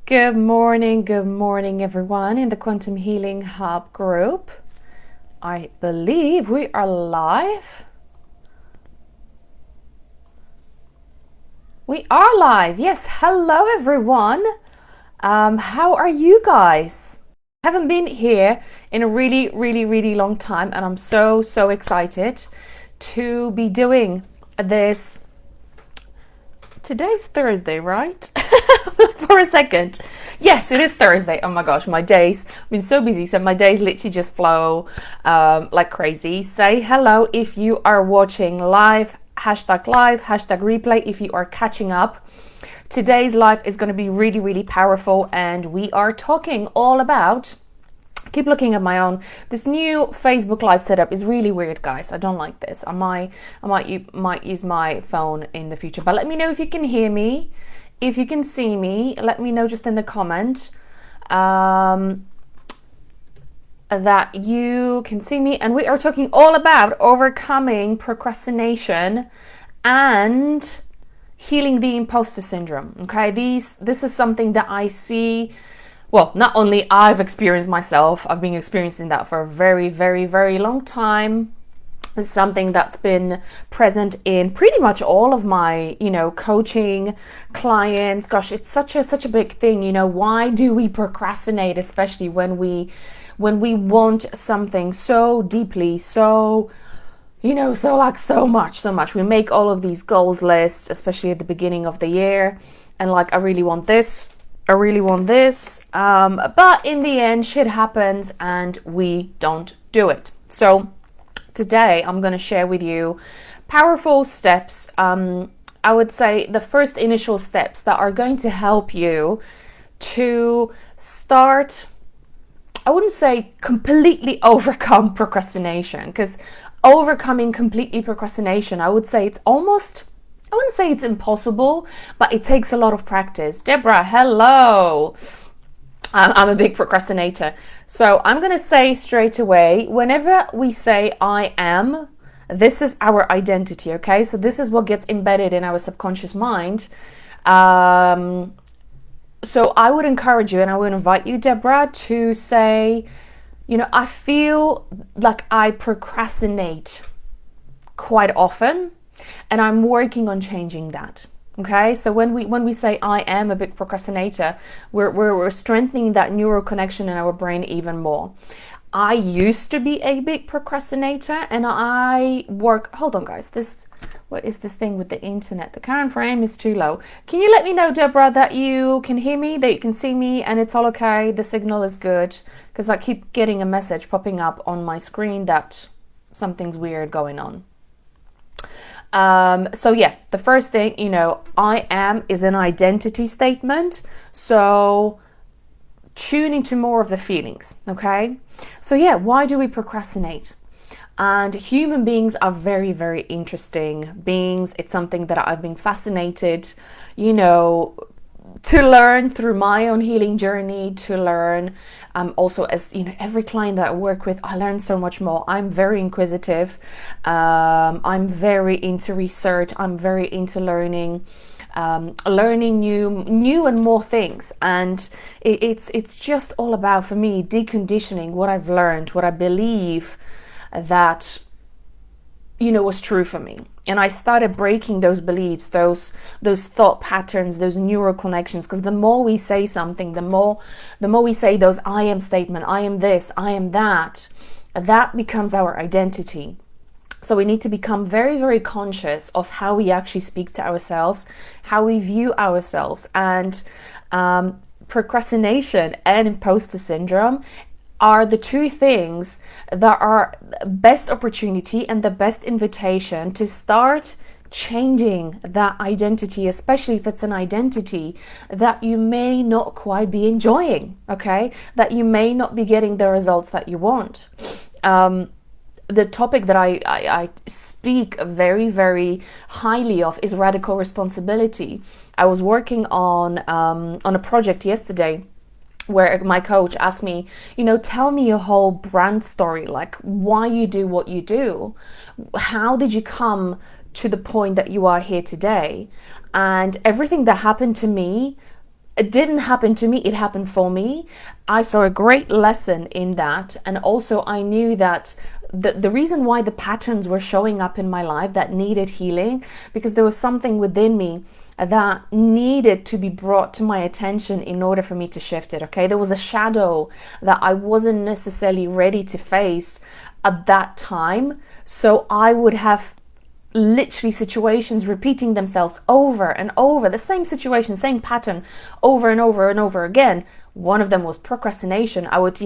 Good morning, everyone in the Quantum Healing Hub group. I believe we are live. We are live. Yes, hello, everyone. How are you guys? I haven't been here in a really long time, and I'm so excited to be doing this. Today's Thursday, right? For a second. Yes, it is Thursday. Oh my gosh, my days, I've been so busy, so my days literally just flow like crazy. Say hello if you are watching live, hashtag replay if you are catching up. Today's live is going to be really powerful, and we are talking all about, keep looking at my own, this new Facebook live setup is really weird, guys. I don't like this. I might use my phone in the future, but let me know if you can hear me, if you can see me. Let me know just in the comment that you can see me. And we are talking all about overcoming procrastination and healing the imposter syndrome. Okay, this is something that I see. Well, not only I've experienced myself, I've been experiencing that for a very long time. It's something that's been present in pretty much all of my, coaching clients. Gosh, it's such a big thing. Why do we procrastinate, especially when we want something so deeply, so much. We make all of these goals lists, especially at the beginning of the year, and like, I really want this. But in the end, shit happens and we don't do it. So today I'm going to share with you powerful steps. I would say the first initial steps that are going to help you to start, I wouldn't say completely overcome procrastination, because overcoming completely procrastination, I would say it's almost, I wouldn't say it's impossible, but it takes a lot of practice. Deborah, hello. I'm a big procrastinator. So I'm going to say straight away, whenever we say I am, this is our identity, okay? So this is what gets embedded in our subconscious mind. So I would encourage you, and I would invite you, Deborah, to say, I feel like I procrastinate quite often, and I'm working on changing that. Okay, so when we say I am a big procrastinator, we're strengthening that neural connection in our brain even more. I used to be a big procrastinator, and I work. Hold on, guys. What is this thing with the internet? The current frame is too low. Can you let me know, Deborah, that you can hear me, that you can see me, and it's all okay? The signal is good, because I keep getting a message popping up on my screen that something's weird going on. So yeah, the first thing, I am is an identity statement. So tune into more of the feelings, okay? So yeah, why do we procrastinate? And human beings are very interesting beings. It's something that I've been fascinated, to learn through my own healing journey, to learn also, as every client that I work with, I learn so much more. I'm very inquisitive. I'm very into research. I'm very into learning new and more things. And it's just all about, for me, deconditioning what I've learned, what I believe that was true for me. And I started breaking those beliefs, those thought patterns, those neural connections, because the more we say something, the more we say those I am statement, I am this, I am that becomes our identity. So we need to become very conscious of how we actually speak to ourselves, how we view ourselves. And procrastination and imposter syndrome are the two things that are best opportunity and the best invitation to start changing that identity, especially if it's an identity that you may not quite be enjoying, okay? That you may not be getting the results that you want. The topic that I speak very highly of is radical responsibility. I was working on a project yesterday where my coach asked me, tell me your whole brand story, like why you do what you do. How did you come to the point that you are here today? And everything that happened to me It didn't happen to me, it happened for me. I saw a great lesson in that. And also I knew that the reason why the patterns were showing up in my life that needed healing, because there was something within me that needed to be brought to my attention in order for me to shift it, okay? There was a shadow that I wasn't necessarily ready to face at that time. So I would have literally situations repeating themselves over and over, the same situation, same pattern over and over and over again. One of them was procrastination. I would,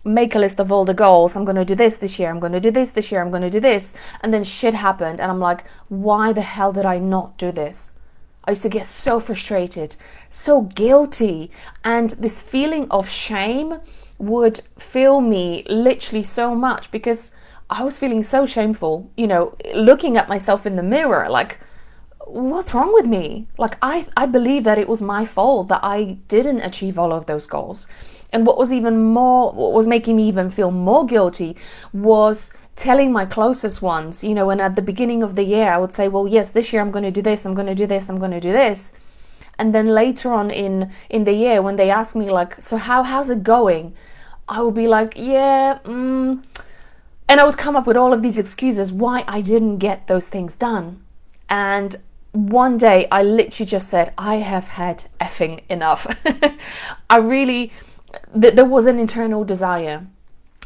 make a list of all the goals. I'm going to do this year. I'm going to do this year. I'm going to do this. And then shit happened. And I'm like, why the hell did I not do this? I used to get so frustrated, so guilty. And this feeling of shame would fill me literally so much, because I was feeling so shameful, looking at myself in the mirror, like, what's wrong with me? Like, I believe that it was my fault that I didn't achieve all of those goals. And what was making me even feel more guilty was telling my closest ones, and at the beginning of the year, I would say, well, yes, this year I'm going to do this, I'm going to do this, I'm going to do this. And then later on in the year, when they ask me like, so how's it going? I would be like, yeah, and I would come up with all of these excuses why I didn't get those things done. And one day I literally just said, I have had effing enough. There was an internal desire.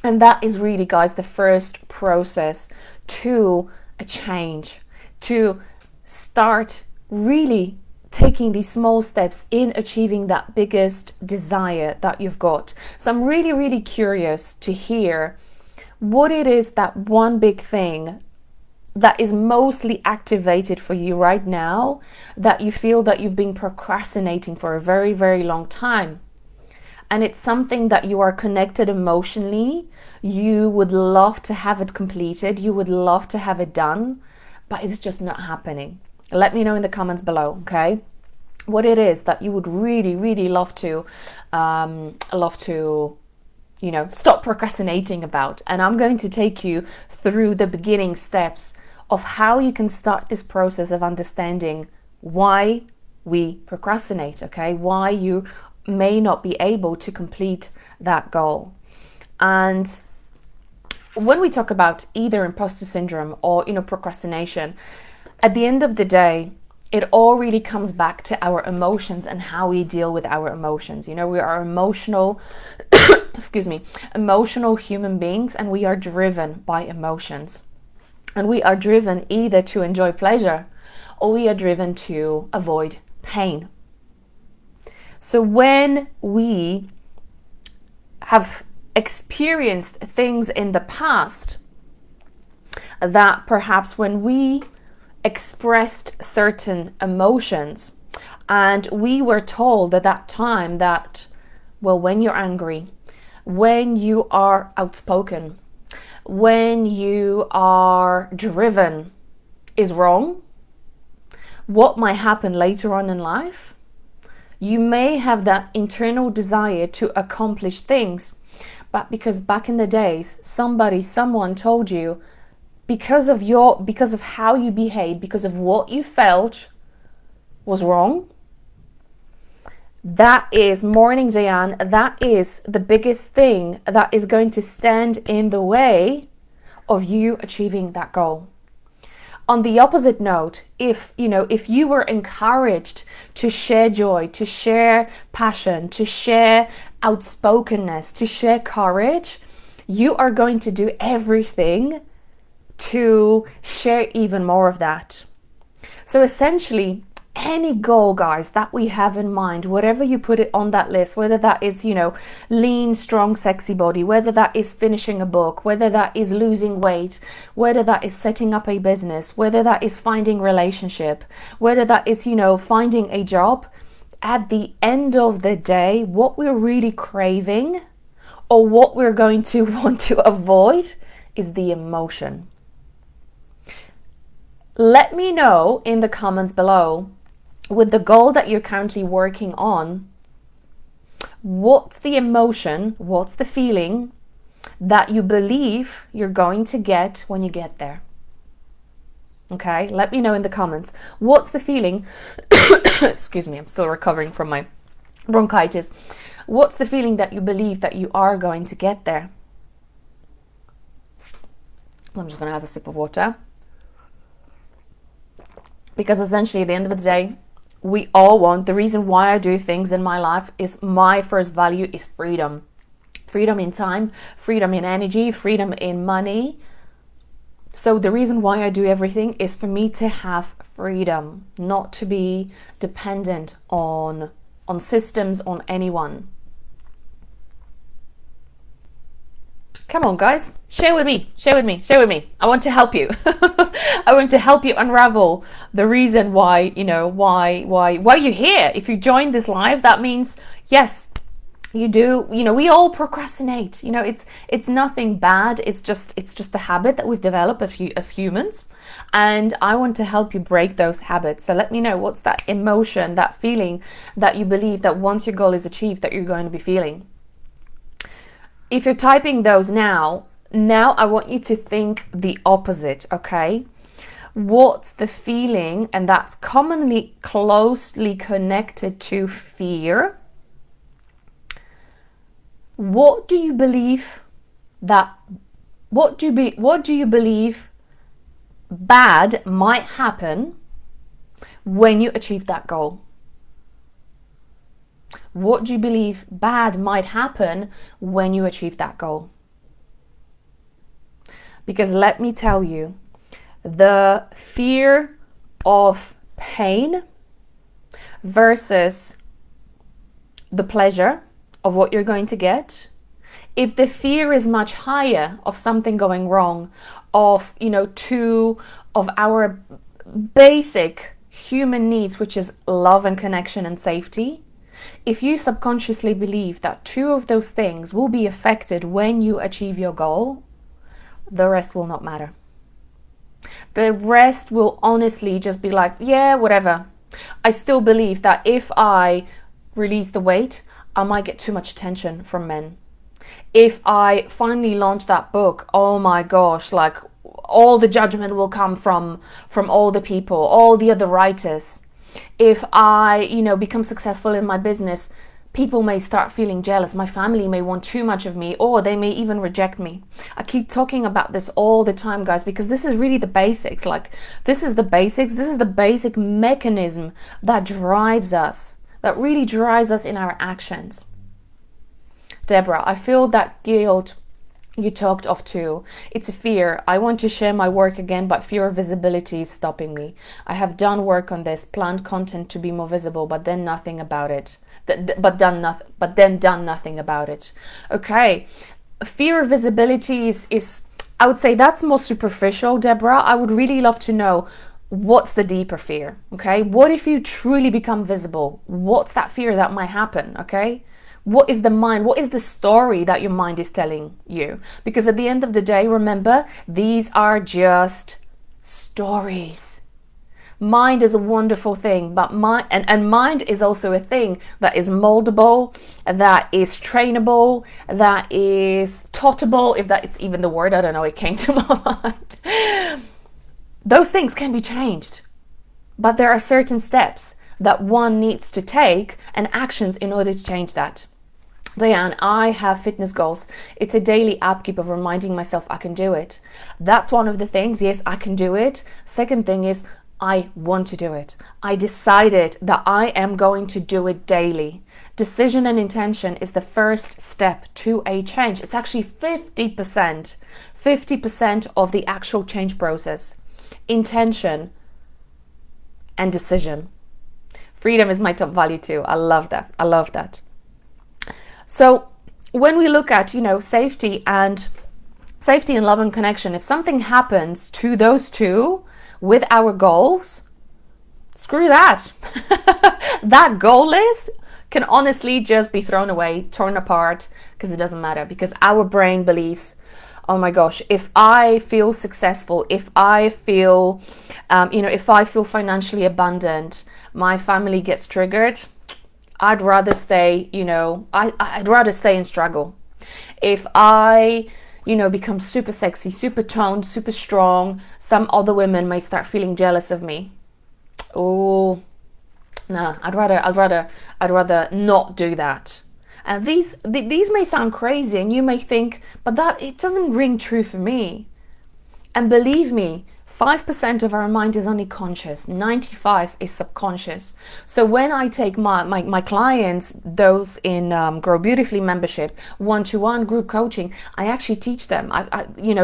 And that is really, guys, the first process to a change, to start really taking these small steps in achieving that biggest desire that you've got. So I'm really, really curious to hear what it is, that one big thing that is mostly activated for you right now, that you feel that you've been procrastinating for a very, very long time. And it's something that you are connected emotionally. You would love to have it completed. You would love to have it done, but it's just not happening. Let me know in the comments below, okay? What it is that you would really, really love to, stop procrastinating about. And I'm going to take you through the beginning steps of how you can start this process of understanding why we procrastinate, okay? Why you may not be able to complete that goal. And when we talk about either imposter syndrome or, procrastination, at the end of the day, it all really comes back to our emotions and how we deal with our emotions. We are emotional, emotional human beings, and we are driven by emotions. And we are driven either to enjoy pleasure or we are driven to avoid pain. So when we have experienced things in the past that perhaps when we expressed certain emotions and we were told at that time that, well, when you're angry, when you are outspoken, when you are driven is wrong, what might happen later on in life? You may have that internal desire to accomplish things, but because back in the days, someone told you, because of how you behaved, because of what you felt was wrong. That is, morning, Diane, that is the biggest thing that is going to stand in the way of you achieving that goal. On the opposite note, if you were encouraged to share joy, to share passion, to share outspokenness, to share courage, you are going to do everything to share even more of that. So essentially, any goal, guys, that we have in mind, whatever you put it on that list, whether that is, lean, strong, sexy body, whether that is finishing a book, whether that is losing weight, whether that is setting up a business, whether that is finding relationship, whether that is, finding a job, at the end of the day, what we're really craving or what we're going to want to avoid is the emotion. Let me know in the comments below, with the goal that you're currently working on, what's the emotion, what's the feeling that you believe you're going to get when you get there? Okay, let me know in the comments. What's the feeling? Excuse me, I'm still recovering from my bronchitis. What's the feeling that you believe that you are going to get there? I'm just going to have a sip of water. Because essentially, at the end of the day, we all want, the reason why I do things in my life is my first value is freedom. Freedom in time, freedom in energy, freedom in money. So the reason why I do everything is for me to have freedom, not to be dependent on systems, on anyone. Come on, guys, share with me. I want to help you. I want to help you unravel the reason why, why you're here. If you join this live, that means, yes, you do, we all procrastinate. It's nothing bad. It's just a habit that we've developed as humans. And I want to help you break those habits. So let me know, what's that emotion, that feeling that you believe that once your goal is achieved that you're going to be feeling? If you're typing those now I want you to think the opposite, okay? What's the feeling? And that's commonly closely connected to fear. What do you believe bad might happen when you achieve that goal? What do you believe bad might happen when you achieve that goal? Because let me tell you, the fear of pain versus the pleasure of what you're going to get, if the fear is much higher of something going wrong, of two of our basic human needs, which is love and connection and safety, if you subconsciously believe that two of those things will be affected when you achieve your goal, the rest will not matter. The rest will honestly just be like, yeah, whatever. I still believe that if I release the weight, I might get too much attention from men. If I finally launch that book, oh my gosh, like all the judgment will come from all the people, all the other writers. If I, become successful in my business, people may start feeling jealous. My family may want too much of me, or they may even reject me. I keep talking about this all the time, guys, because this is really the basics. Like, this is the basics. This is the basic mechanism that drives us, that really drives us in our actions. Deborah, I feel that guilt you talked of too. It's a fear. I want to share my work again, but fear of visibility is stopping me. I have done work on this, planned content to be more visible, but then nothing about it. But then done nothing about it. Okay, fear of visibility is I would say that's more superficial, Deborah. I would really love to know, what's the deeper fear? Okay, what if you truly become visible? What's that fear that might happen? Okay. What is the mind? What is the story that your mind is telling you? Because at the end of the day, remember, these are just stories. Mind is a wonderful thing, but mind is also a thing that is moldable, that is trainable, that is taughtable, if that is even the word. I don't know, it came to my mind. Those things can be changed, but there are certain steps that one needs to take and actions in order to change that. Diane, I have fitness goals. It's a daily upkeep of reminding myself I can do it. That's one of the things. Yes, I can do it. Second thing is, I want to do it. I decided that I am going to do it daily. Decision and intention is the first step to a change. It's actually 50% of the actual change process. Intention and decision. Freedom is my top value too. I love that. So when we look at, safety and love and connection, if something happens to those two with our goals, screw that. That goal list can honestly just be thrown away, torn apart, because it doesn't matter. Because our brain believes, oh my gosh, if I feel successful, if I feel, if I feel financially abundant, my family gets triggered, I'd rather stay, I'd rather stay and struggle. If I, become super sexy, super toned, super strong, some other women may start feeling jealous of me. Oh, No, I'd rather not do that. And these may sound crazy, and you may think, but that it doesn't ring true for me. And believe me, 5% of our mind is only conscious, 95 is subconscious. So when I take my clients, those in Grow Beautifully membership, one-to-one group coaching, I actually teach them.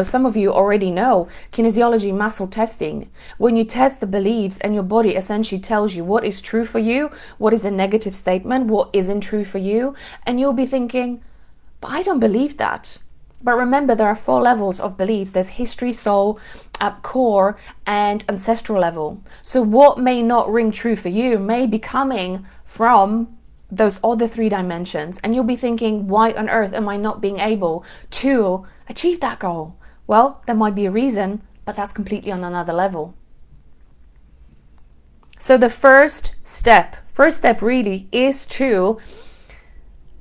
Some of you already know kinesiology muscle testing. When you test the beliefs and your body essentially tells you what is true for you, what is a negative statement, what isn't true for you, and you'll be thinking, but I don't believe that. But remember, there are 4 levels of beliefs. There's history, soul, core, and ancestral level. So what may not ring true for you may be coming from those other 3 dimensions. And you'll be thinking, why on earth am I not being able to achieve that goal? Well, there might be a reason, but that's completely on another level. So the first step really is to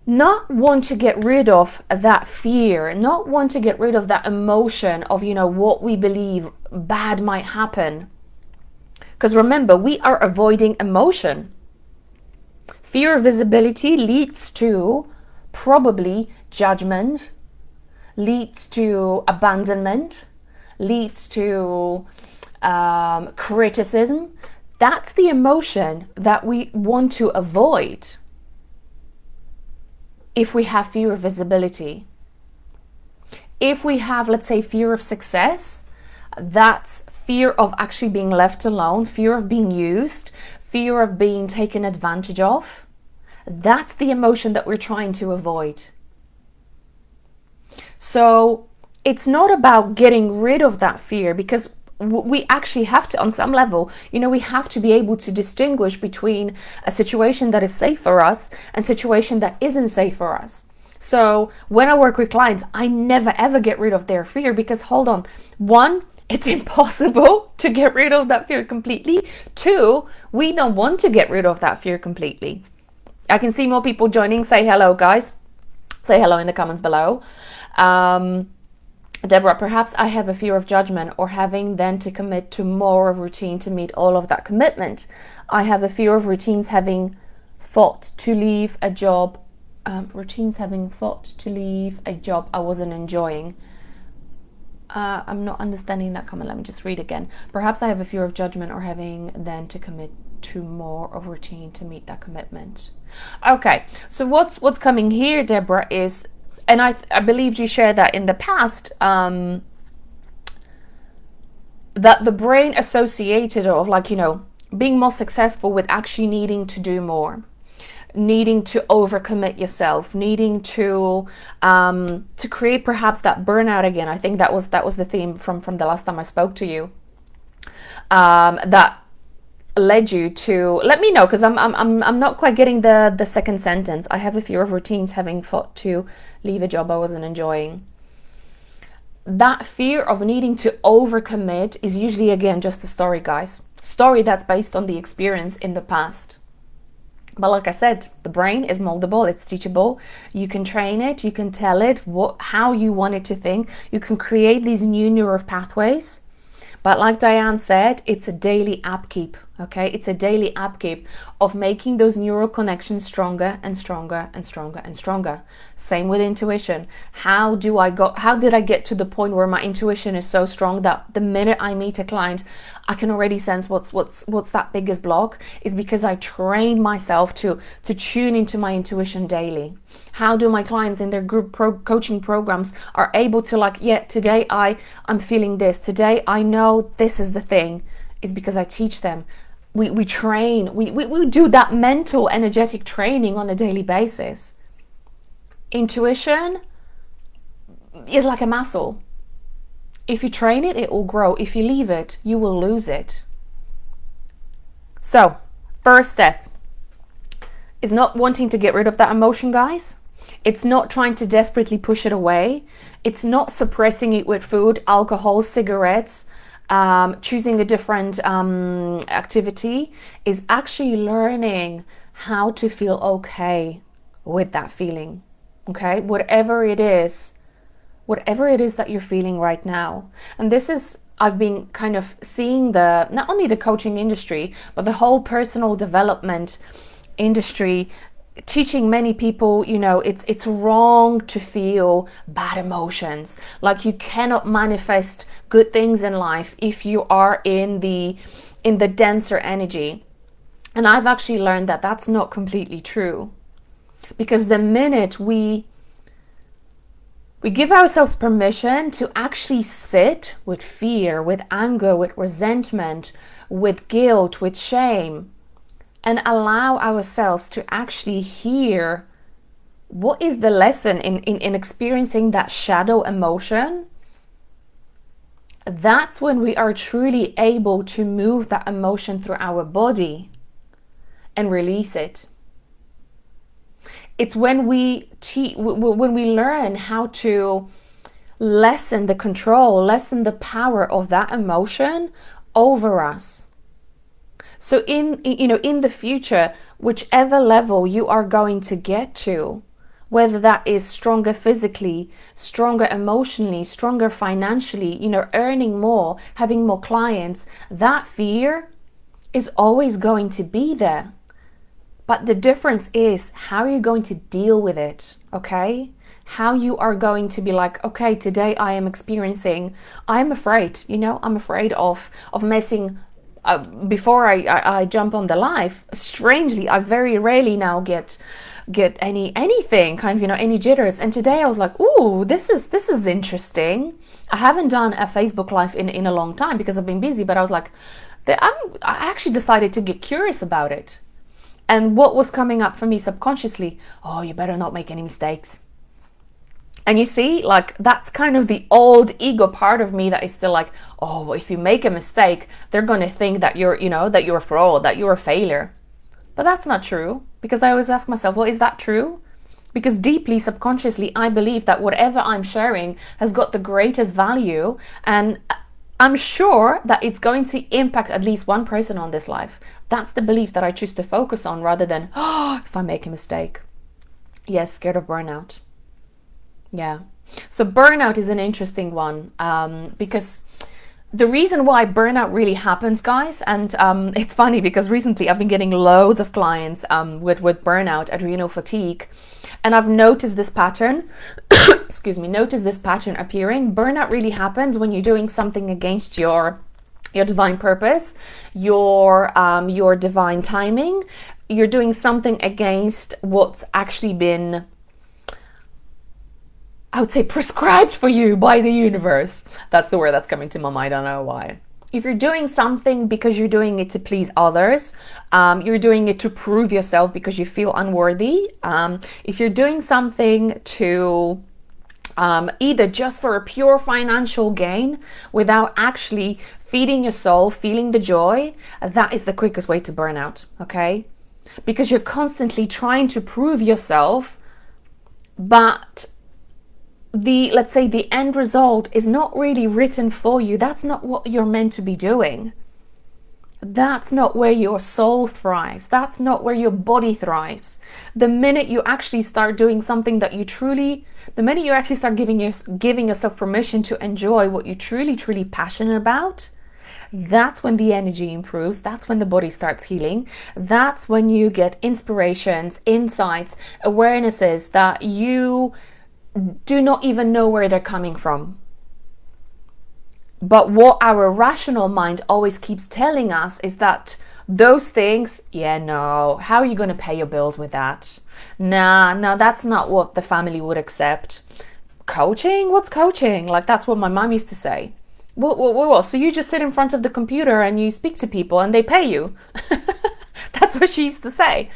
not want to get rid of that fear, not want to get rid of that emotion of, what we believe bad might happen. Because remember, we are avoiding emotion. Fear of visibility leads to probably judgment, leads to abandonment, leads to criticism. That's the emotion that we want to avoid. If we have fear of visibility, if we have, let's say, fear of success, that's fear of actually being left alone, fear of being used, fear of being taken advantage of. That's the emotion that we're trying to avoid. So it's not about getting rid of that fear, because we actually have to, on some level, we have to be able to distinguish between a situation that is safe for us and a situation that isn't safe for us. So when I work with clients, I never ever get rid of their fear, because hold on, 1, it's impossible to get rid of that fear completely. 2, we don't want to get rid of that fear completely. I can see more people joining. Say hello, guys. Say hello in the comments below. Deborah, perhaps I have a fear of judgment or having then to commit to more of routine to meet all of that commitment. I have a fear of routines having thought to leave a job. I wasn't enjoying. I'm not understanding that comment. Let me just read again. Perhaps I have a fear of judgment or having then to commit to more of routine to meet that commitment. Okay, so what's coming here, Deborah, is, and I believe you shared that in the past, that the brain associated of being more successful with actually needing to do more, needing to overcommit yourself, needing to create perhaps that burnout again. I think that was the theme from the last time I spoke to you. That led you to, let me know, because I'm not quite getting the second sentence. I have a fear of routines having thought to leave a job I wasn't enjoying. That fear of needing to overcommit is usually, again, just a story, guys. Story that's based on the experience in the past. But like I said, the brain is moldable, it's teachable. You can train it, you can tell it how you want it to think. You can create these new neural pathways. But like Diane said, it's a daily upkeep, okay? It's a daily upkeep of making those neural connections stronger and stronger and stronger and stronger. Same with intuition. How did I get to the point where my intuition is so strong that the minute I meet a client, I can already sense what's that biggest block? Is because I train myself to tune into my intuition daily. How do my clients in their group coaching programs are able to today I'm feeling this, today I know this is the thing, is because I teach them. We train, we do that mental energetic training on a daily basis. Intuition is like a muscle. If you train it, it will grow. If you leave it, you will lose it. So, first step is not wanting to get rid of that emotion, guys. It's not trying to desperately push it away. It's not suppressing it with food, alcohol, cigarettes, choosing a different activity. Is actually learning how to feel okay with that feeling. Okay, whatever it is, whatever it is that you're feeling right now. And this is, I've been kind of seeing not only the coaching industry, but the whole personal development industry, teaching many people, it's wrong to feel bad emotions. Like, you cannot manifest good things in life if you are in the denser energy. And I've actually learned that that's not completely true, because the minute we give ourselves permission to actually sit with fear, with anger, with resentment, with guilt, with shame, and allow ourselves to actually hear what is the lesson in experiencing that shadow emotion, that's when we are truly able to move that emotion through our body and release it. It's when we learn how to lessen the control, lessen the power of that emotion over us. So in the future, whichever level you are going to get to, whether that is stronger physically, stronger emotionally, stronger financially, earning more, having more clients, that fear is always going to be there. But the difference is how you're going to deal with it, okay? How you are going to be like, okay, today I'm afraid, I'm afraid of messing. Before I jump on the live, strangely, I very rarely now get anything, kind of, any jitters. And today I was like, ooh, this is interesting. I haven't done a Facebook live in a long time because I've been busy, but I was like, I actually decided to get curious about it. And what was coming up for me subconsciously, oh, you better not make any mistakes. And you see, like, that's kind of the old ego part of me that is still like, oh, well, if you make a mistake, they're going to think that you're a fraud, that you're a failure. But that's not true, because I always ask myself, well, is that true? Because deeply, subconsciously, I believe that whatever I'm sharing has got the greatest value, and I'm sure that it's going to impact at least one person on this life. That's the belief that I choose to focus on, rather than, oh, if I make a mistake. Yes, scared of burnout. Yeah. So burnout is an interesting one, because the reason why burnout really happens, guys, and it's funny because recently I've been getting loads of clients with burnout, adrenal fatigue, and I've noticed this pattern, noticed this pattern appearing. Burnout really happens when you're doing something against your divine purpose, your divine timing. You're doing something against what's actually been, I would say, prescribed for you by the universe. That's the word that's coming to my mind. I don't know why. If you're doing something because you're doing it to please others, you're doing it to prove yourself because you feel unworthy. If you're doing something to either just for a pure financial gain without actually feeding your soul, feeling the joy, that is the quickest way to burn out, okay? Because you're constantly trying to prove yourself, but let's say the end result is not really written for you. That's not what you're meant to be doing. That's not where your soul thrives. That's not where your body thrives. The minute you actually start doing something that the minute you actually start giving yourself permission to enjoy what you're truly passionate about, that's when the energy improves. That's when the body starts healing. That's when you get inspirations, insights, awarenesses that you do not even know where they're coming from. But what our rational mind always keeps telling us is that those things, how are you going to pay your bills with that? Nah, that's not what the family would accept. Coaching? What's coaching? Like, that's what my mom used to say. Well, so you just sit in front of the computer and you speak to people and they pay you. That's what she used to say.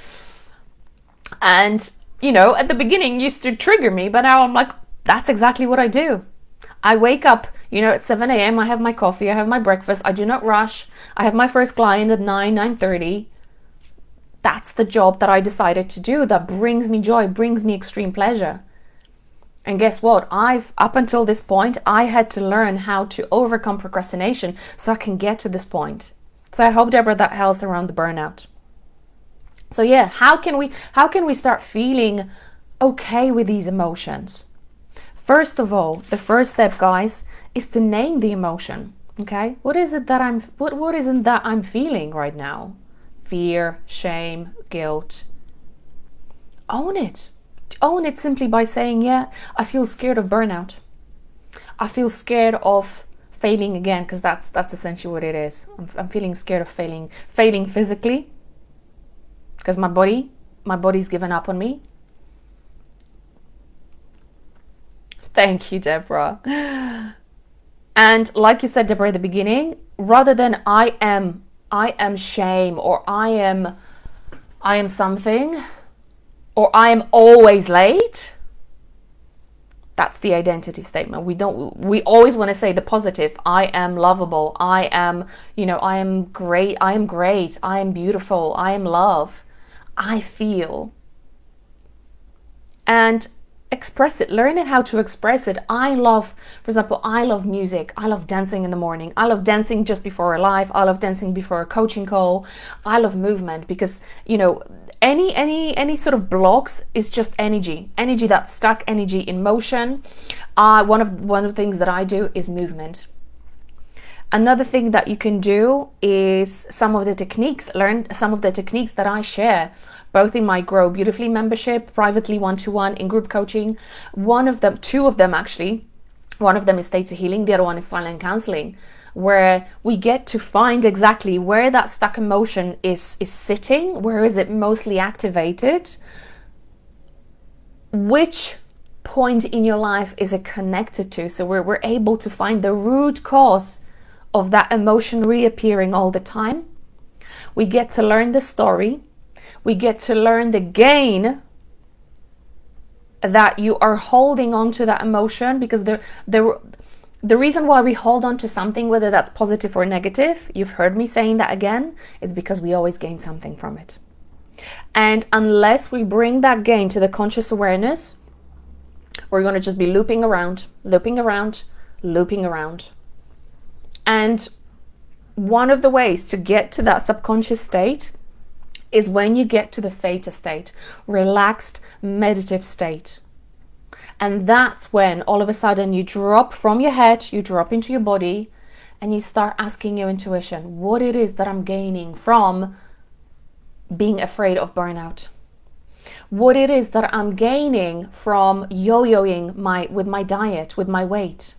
And at the beginning used to trigger me, but now I'm like, that's exactly what I do. I wake up, at 7 a.m. I have my coffee, I have my breakfast, I do not rush. I have my first client at 9:30. That's the job that I decided to do, that brings me joy, brings me extreme pleasure. And guess what? Up until this point, I had to learn how to overcome procrastination so I can get to this point. So I hope, Deborah, that helps around the burnout. So yeah, how can we start feeling okay with these emotions? First of all, the first step, guys, is to name the emotion. Okay, what is it that what isn't that I'm feeling right now? Fear, shame, guilt. Own it. Own it simply by saying, yeah, I feel scared of burnout. I feel scared of failing again, because that's essentially what it is. I'm feeling scared of failing physically, because my body's given up on me. Thank you, Deborah. And like you said, Deborah, at the beginning, rather than I am shame, or I am something, or I am always late. That's the identity statement. We always want to say the positive. I am lovable. I am great. I am beautiful. I am love. I feel. And express it. Learn it how to express it. For example, I love music. I love dancing in the morning. I love dancing just before a live. I love dancing before a coaching call. I love movement, because, any sort of blocks is just energy, that's stuck energy in motion. One of the things that I do is movement. Another thing that you can do is learn some of the techniques that I share, both in my Grow Beautifully membership, privately, one-to-one, in group coaching. Two of them actually. One of them is States of Healing, the other one is Silent Counseling, where we get to find exactly where that stuck emotion is sitting, where is it mostly activated, which point in your life is it connected to, so we're able to find the root cause of that emotion reappearing all the time. We get to learn the story, we get to learn the gain that you are holding on to that emotion, because the reason why we hold on to something, whether that's positive or negative, you've heard me saying that again, it's because we always gain something from it. And unless we bring that gain to the conscious awareness, we're going to just be looping around. And one of the ways to get to that subconscious state is when you get to the theta state, relaxed, meditative state. And that's when all of a sudden you drop from your head, you drop into your body, and you start asking your intuition what it is that I'm gaining from being afraid of burnout. What it is that I'm gaining from yo-yoing with my diet, with my weight.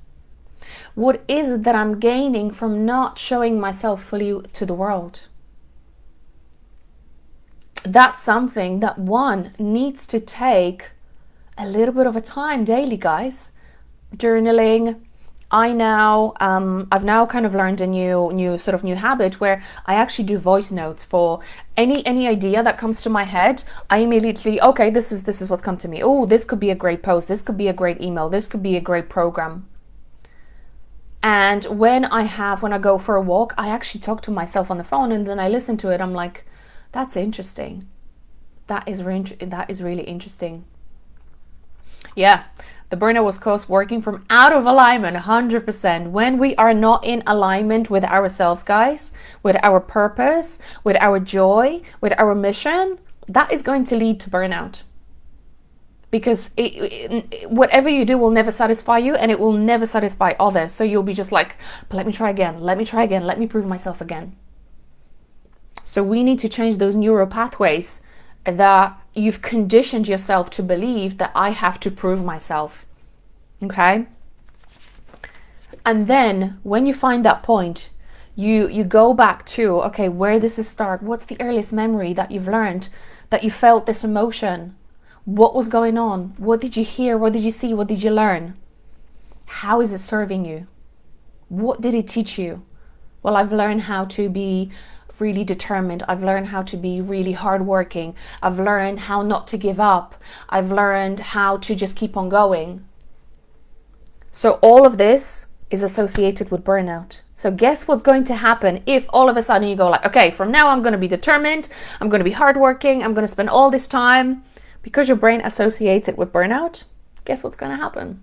What is it that I'm gaining from not showing myself fully to the world? That's something that one needs to take a little bit of a time daily, guys. Journaling. I've now kind of learned a new habit where I actually do voice notes for any idea that comes to my head. I immediately, okay, this is what's come to me. Oh, this could be a great post. This could be a great email. This could be a great program. And when I go for a walk, I actually talk to myself on the phone, and then I listen to it. I'm like, that's interesting. That is really interesting. Yeah, the burnout was caused working from out of alignment, 100%. When we are not in alignment with ourselves, guys, with our purpose, with our joy, with our mission, that is going to lead to burnout. Because whatever you do will never satisfy you, and it will never satisfy others. So you'll be just like, but let me try again, let me prove myself again. So we need to change those neural pathways that you've conditioned yourself to believe that I have to prove myself. Okay? And then when you find that point, you go back to, okay, where does this start? What's the earliest memory that you've learned, that you felt this emotion? What was going on? What did you hear? What did you see? What did you learn? How is it serving you? What did it teach you? Well, I've learned how to be really determined. I've learned how to be really hardworking. I've learned how not to give up. I've learned how to just keep on going. So all of this is associated with burnout. So guess what's going to happen if all of a sudden you go like, okay, from now I'm going to be determined. I'm going to be hardworking. I'm going to spend all this time. Because your brain associates it with burnout, guess what's going to happen?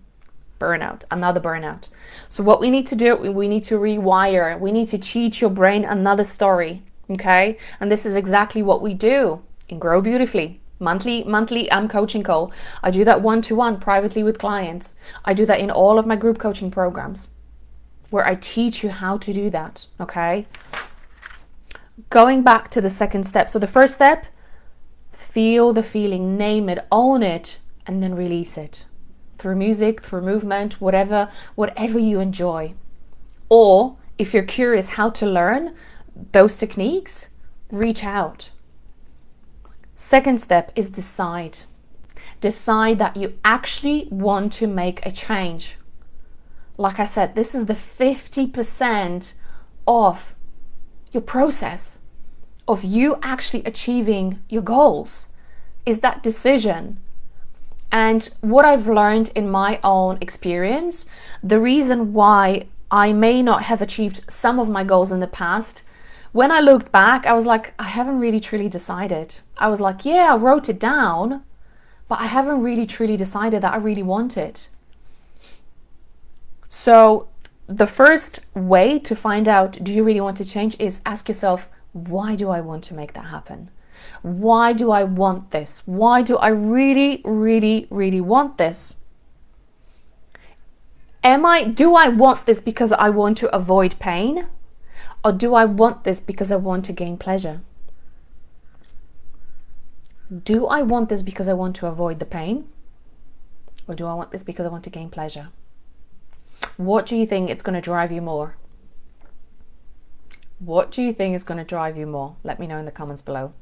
Burnout, another burnout. So what we need to do, we need to rewire. We need to teach your brain another story, okay? And this is exactly what we do in Grow Beautifully. monthly coaching call. I do that one-to-one privately with clients. I do that in all of my group coaching programs where I teach you how to do that, okay? Going back to the second step. So the first step, feel the feeling, name it, own it, and then release it through music, through movement, whatever you enjoy. Or if you're curious how to learn those techniques, reach out. Second step is decide. Decide that you actually want to make a change. Like I said, this is the 50% of your process of you actually achieving your goals, is that decision. And what I've learned in my own experience, the reason why I may not have achieved some of my goals in the past, when I looked back, I was like, I haven't really truly decided. I was like, yeah, I wrote it down, but I haven't really truly decided that I really want it. So the first way to find out, do you really want to change, is ask yourself, why do I want to make that happen? Why do I want this? Why do I really, really, really want this? Do I want this because I want to avoid pain? Or do I want this because I want to gain pleasure? Do I want this because I want to avoid the pain? Or do I want this because I want to gain pleasure? What do you think it's going to drive you more? What do you think is going to drive you more? Let me know in the comments below.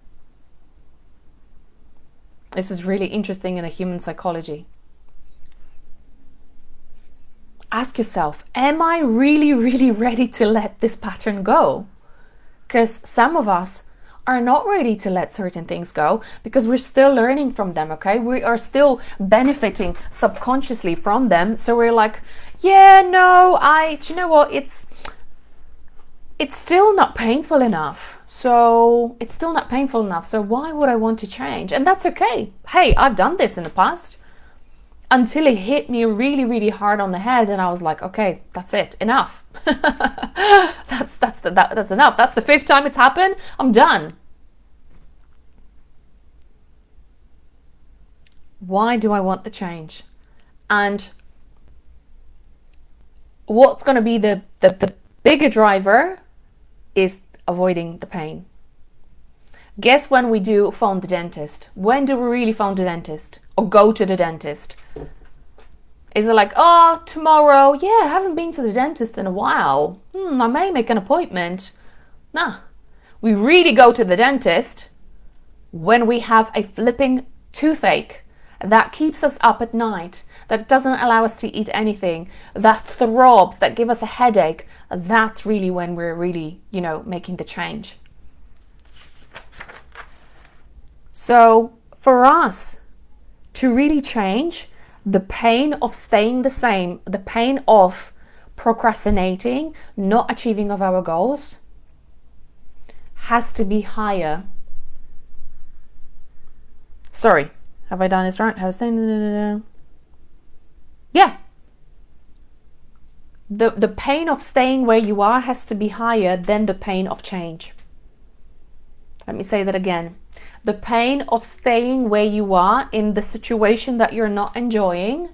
This is really interesting in the human psychology. Ask yourself, am I really, really ready to let this pattern go? Because some of us are not ready to let certain things go because we're still learning from them, okay? We are still benefiting subconsciously from them. So we're like, yeah, no, do you know what? It's still not painful enough. So why would I want to change? And that's okay. Hey, I've done this in the past until it hit me really, really hard on the head. And I was like, okay, that's it. Enough. That's enough. That's the 5th time it's happened. I'm done. Why do I want the change? And what's going to be the bigger driver is avoiding the pain. Guess when we do phone the dentist? When do we really phone the dentist or go to the dentist? Is it like, oh, tomorrow? Yeah, I haven't been to the dentist in a while. I may make an appointment. Nah, we really go to the dentist when we have a flipping toothache that keeps us up at night, that doesn't allow us to eat anything, that throbs, that give us a headache. That's really when we're really, making the change. So for us to really change, the pain of staying the same, the pain of procrastinating, not achieving of our goals, has to be higher. Sorry, have I done this right? Yeah. The pain of staying where you are has to be higher than the pain of change. Let me say that again. The pain of staying where you are in the situation that you're not enjoying,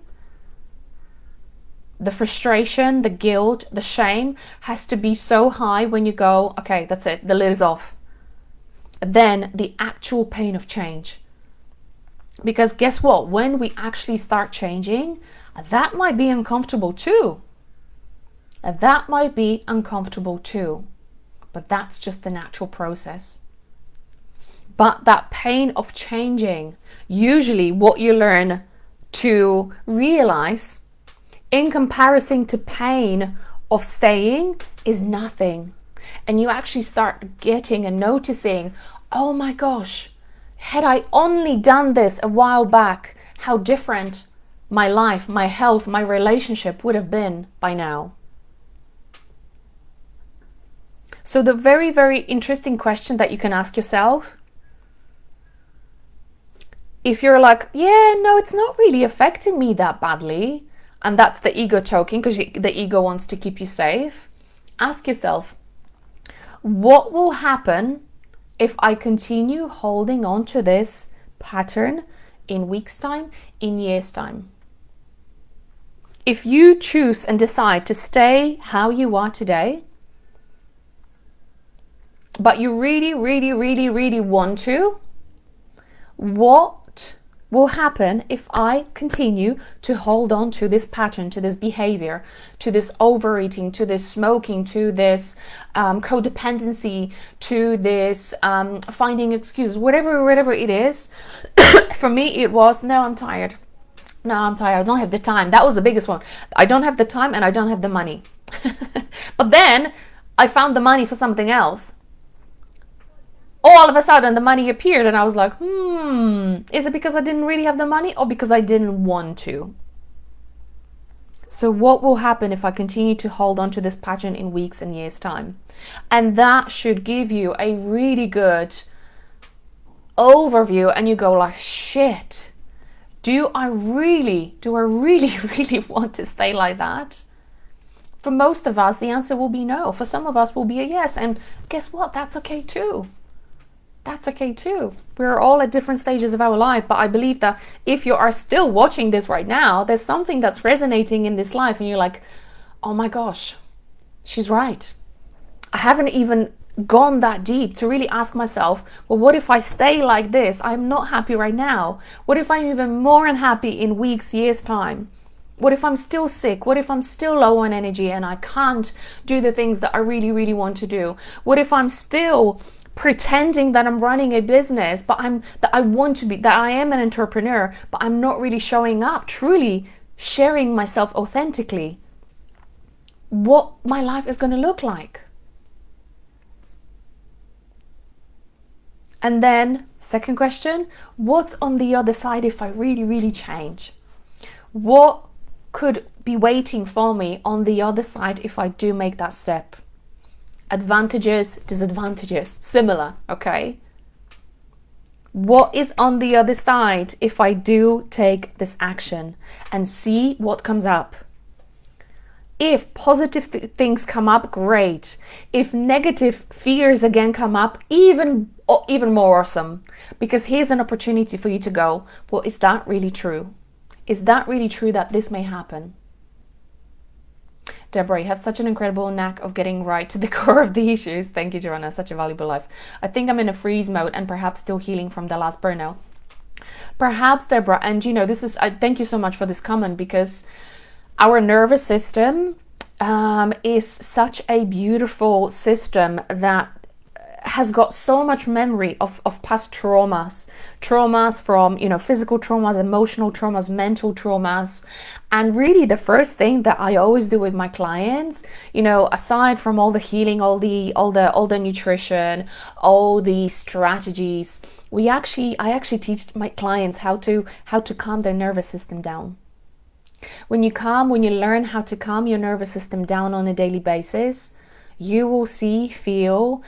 the frustration, the guilt, the shame has to be so high when you go, okay, that's it, the lid is off. Then the actual pain of change. Because guess what? When we actually start changing, that might be uncomfortable too. That might be uncomfortable too. But that's just the natural process. But that pain of changing, usually what you learn to realize in comparison to pain of staying is nothing. And you actually start getting and noticing, oh my gosh, had I only done this a while back, how different my life, my health, my relationship would have been by now. So the very, very interesting question that you can ask yourself, if you're like, yeah, no, it's not really affecting me that badly, and that's the ego talking because the ego wants to keep you safe, ask yourself, what will happen if I continue holding on to this pattern in weeks' time, in years' time. If you choose and decide to stay how you are today, but you really, really, really, really want to, what will happen if I continue to hold on to this pattern, to this behavior, to this overeating, to this smoking, to this codependency, to this finding excuses, whatever it is. For me, it was, no, I'm tired. No, I'm tired. I don't have the time. That was the biggest one. I don't have the time and I don't have the money. But then I found the money for something else. All of a sudden the money appeared and I was like, is it because I didn't really have the money or because I didn't want to? So what will happen if I continue to hold on to this pattern in weeks and years' time? And that should give you a really good overview, and you go like, shit, do I really want to stay like that? For most of us, the answer will be no. For some of us will be a yes. And guess what? That's okay too. That's okay too. We're all at different stages of our life, but I believe that if you are still watching this right now, there's something that's resonating in this life and you're like, oh my gosh, she's right. I haven't even gone that deep to really ask myself, well, what if I stay like this? I'm not happy right now. What if I'm even more unhappy in weeks, years' time? What if I'm still sick? What if I'm still low on energy and I can't do the things that I really, really want to do? What if I'm still pretending that I'm running a business, but I want to be, that I am an entrepreneur, but I'm not really showing up, truly sharing myself authentically? What my life is going to look like? And then, second question, what's on the other side if I really, really change? What could be waiting for me on the other side if I do make that step? Advantages, disadvantages, similar, okay? What is on the other side if I do take this action and see what comes up? If positive things come up, great. If negative fears again come up, even more awesome. Because here's an opportunity for you to go, well, is that really true? Is that really true that this may happen? Deborah, you have such an incredible knack of getting right to the core of the issues. Thank you, Joanna. Such a valuable life. I think I'm in a freeze mode and perhaps still healing from the last burnout. Perhaps, Deborah, and this is, thank you so much for this comment, because our nervous system is such a beautiful system that has got so much memory of past traumas from, physical traumas, emotional traumas, mental traumas. And really the first thing that I always do with my clients, aside from all the healing, all the nutrition, all the strategies, I actually teach my clients how to calm their nervous system down. When you learn how to calm your nervous system down on a daily basis, you will feel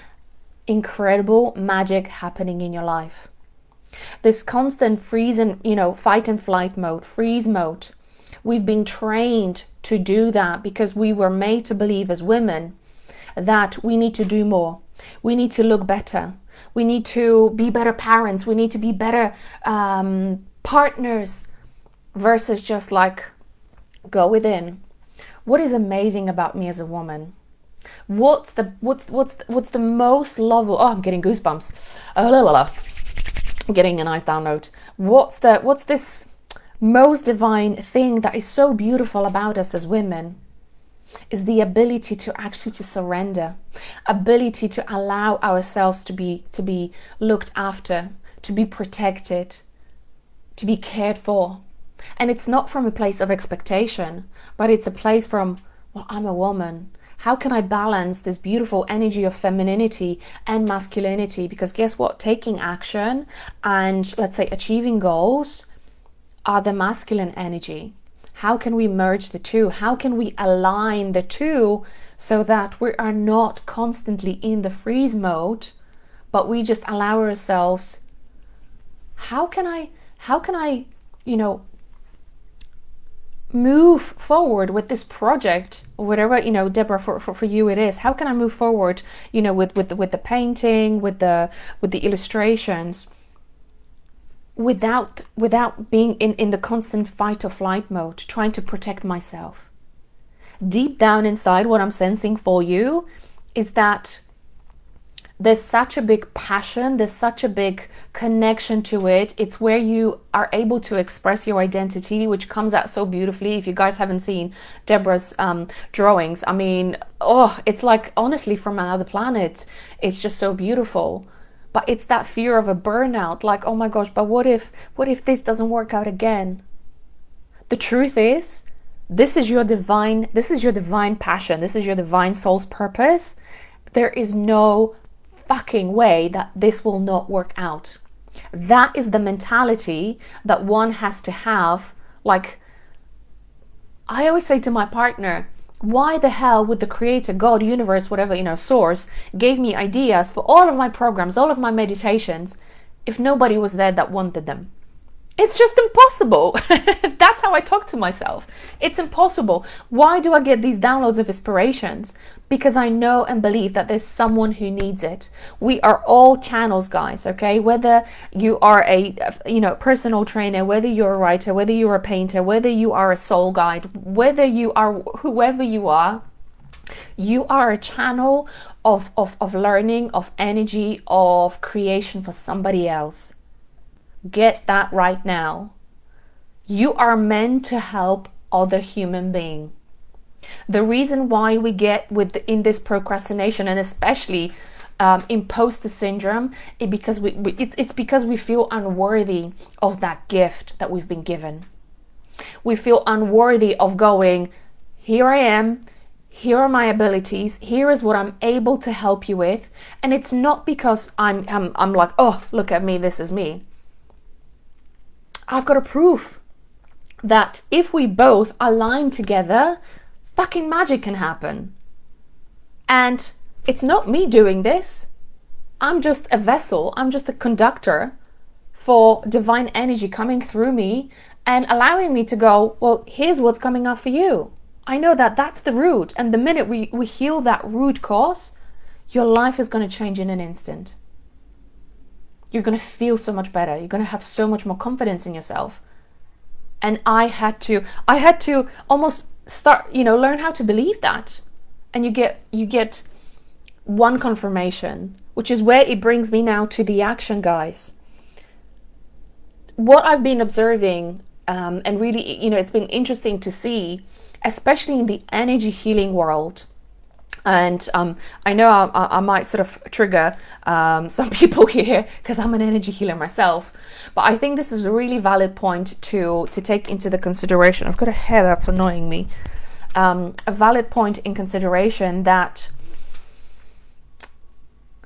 incredible magic happening in your life. This constant freeze and, fight and flight mode, freeze mode. We've been trained to do that because we were made to believe as women that we need to do more. We need to look better. We need to be better parents. We need to be better partners, versus just like, go within. What is amazing about me as a woman? What's the most lovable? Oh, I'm getting goosebumps. I'm getting a nice download. What's this most divine thing that is so beautiful about us as women? Is the ability to surrender, ability to allow ourselves to be looked after, to be protected, to be cared for. And it's not from a place of expectation, but it's a place from, well, I'm a woman. How can I balance this beautiful energy of femininity and masculinity? Because guess what? Taking action and, let's say, achieving goals are the masculine energy. How can we merge the two? How can we align the two so that we are not constantly in the freeze mode, but we just allow ourselves, how can I move forward with this project, or whatever, Deborah, for you it is. How can I move forward, with the painting, with the illustrations, without being in the constant fight or flight mode, trying to protect myself. Deep down inside, what I'm sensing for you is that there's such a big passion, there's such a big connection to it. It's where you are able to express your identity, which comes out so beautifully. If you guys haven't seen Deborah's drawings, I mean, oh, it's like honestly from another planet. It's just so beautiful. But it's that fear of a burnout, like, oh my gosh, but what if this doesn't work out again? The truth is, this is your divine passion, this is your divine soul's purpose. There is no fucking way that this will not work out. That is the mentality that one has to have. Like, I always say to my partner, why the hell would the creator, God, universe, whatever, source, gave me ideas for all of my programs, all of my meditations, if nobody was there that wanted them? It's just impossible. That's how I talk to myself. It's impossible. Why do I get these downloads of inspirations? Because I know and believe that there's someone who needs it. We are all channels, guys, okay? Whether you are a personal trainer, whether you're a writer, whether you're a painter, whether you are a soul guide, whether you are whoever you are a channel of learning, of energy, of creation for somebody else. Get that right now. You are meant to help other human beings. The reason why we get in this procrastination, and especially imposter syndrome, it's because we feel unworthy of that gift that we've been given. We feel unworthy of going, here I am, here are my abilities, here is what I'm able to help you with. And it's not because I'm like, oh, look at me, this is me. I've got a proof that if we both align together, fucking magic can happen. And it's not me doing this. I'm just a vessel. I'm just a conductor for divine energy coming through me and allowing me to go, well, here's what's coming up for you. I know that that's the root. And the minute we heal that root cause, your life is going to change in an instant. You're going to feel so much better. You're going to have so much more confidence in yourself. And I had to almost start, learn how to believe that. And you get one confirmation, which is where it brings me now to the action, guys. What I've been observing, and really, it's been interesting to see, especially in the energy healing world. And I know I might sort of trigger some people here because I'm an energy healer myself, but I think this is a really valid point to take into the consideration. I've got a hair that's annoying me. A valid point in consideration that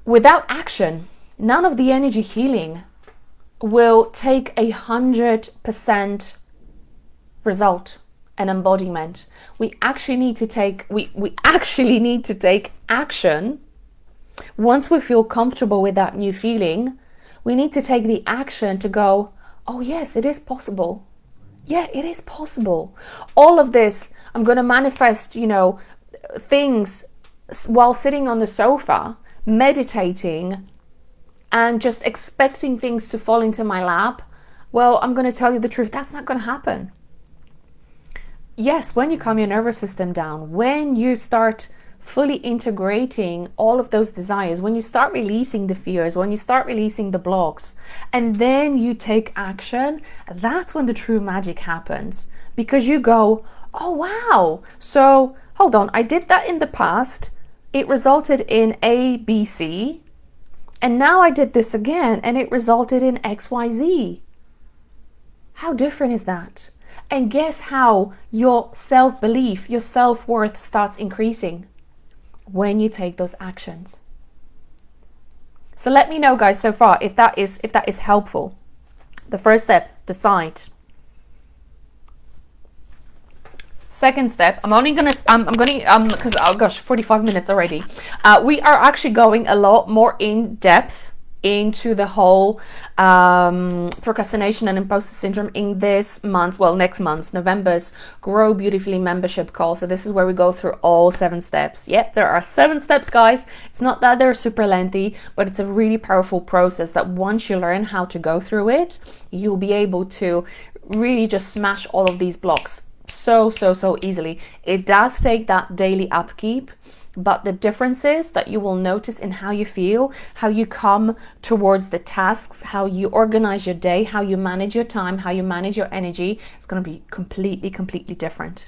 without action, none of the energy healing will take 100% result and embodiment. We actually need to take action. Once we feel comfortable with that new feeling, we need to take the action to go, oh yes, it is possible. Yeah, it is possible. All of this, I'm going to manifest, things while sitting on the sofa, meditating, and just expecting things to fall into my lap. Well, I'm going to tell you the truth, that's not going to happen. Yes, when you calm your nervous system down, when you start fully integrating all of those desires, when you start releasing the fears, when you start releasing the blocks, and then you take action, that's when the true magic happens. Because you go, oh wow, so hold on, I did that in the past, it resulted in A, B, C, and now I did this again and it resulted in X, Y, Z. How different is that? And guess how your self-belief, your self-worth starts increasing? When you take those actions. So let me know, guys, so far if that is helpful. The first step, decide. Second step, because oh gosh, 45 minutes already. We are actually going a lot more in depth into the whole procrastination and imposter syndrome in this month, well, next month, November's Grow Beautifully membership call. So this is where we go through all 7 steps. Yep, there are 7 steps, guys. It's not that they're super lengthy, but it's a really powerful process that once you learn how to go through it, you'll be able to really just smash all of these blocks so easily. It does take that daily upkeep, but the difference is that you will notice in how you feel, how you come towards the tasks, how you organize your day, how you manage your time, how you manage your energy. It's going to be completely different.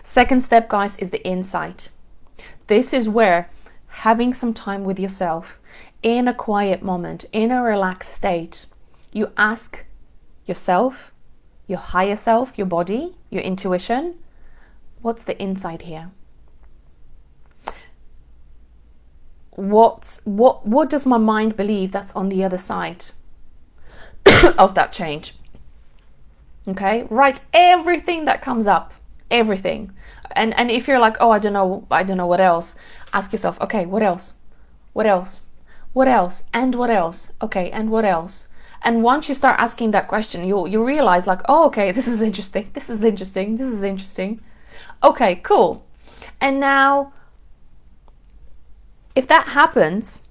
Second step, guys, is the insight. This is where having some time with yourself in a quiet moment, in a relaxed state, you ask yourself, your higher self, your body, your intuition, what's the insight here? What does my mind believe that's on the other side of that change? Okay, write everything that comes up, everything. And if you're like, oh, I don't know what else, ask yourself, okay, what else, and what else, okay, and what else? And once you start asking that question, you realize like, oh, okay, this is interesting. Okay, cool. And now, if that happens,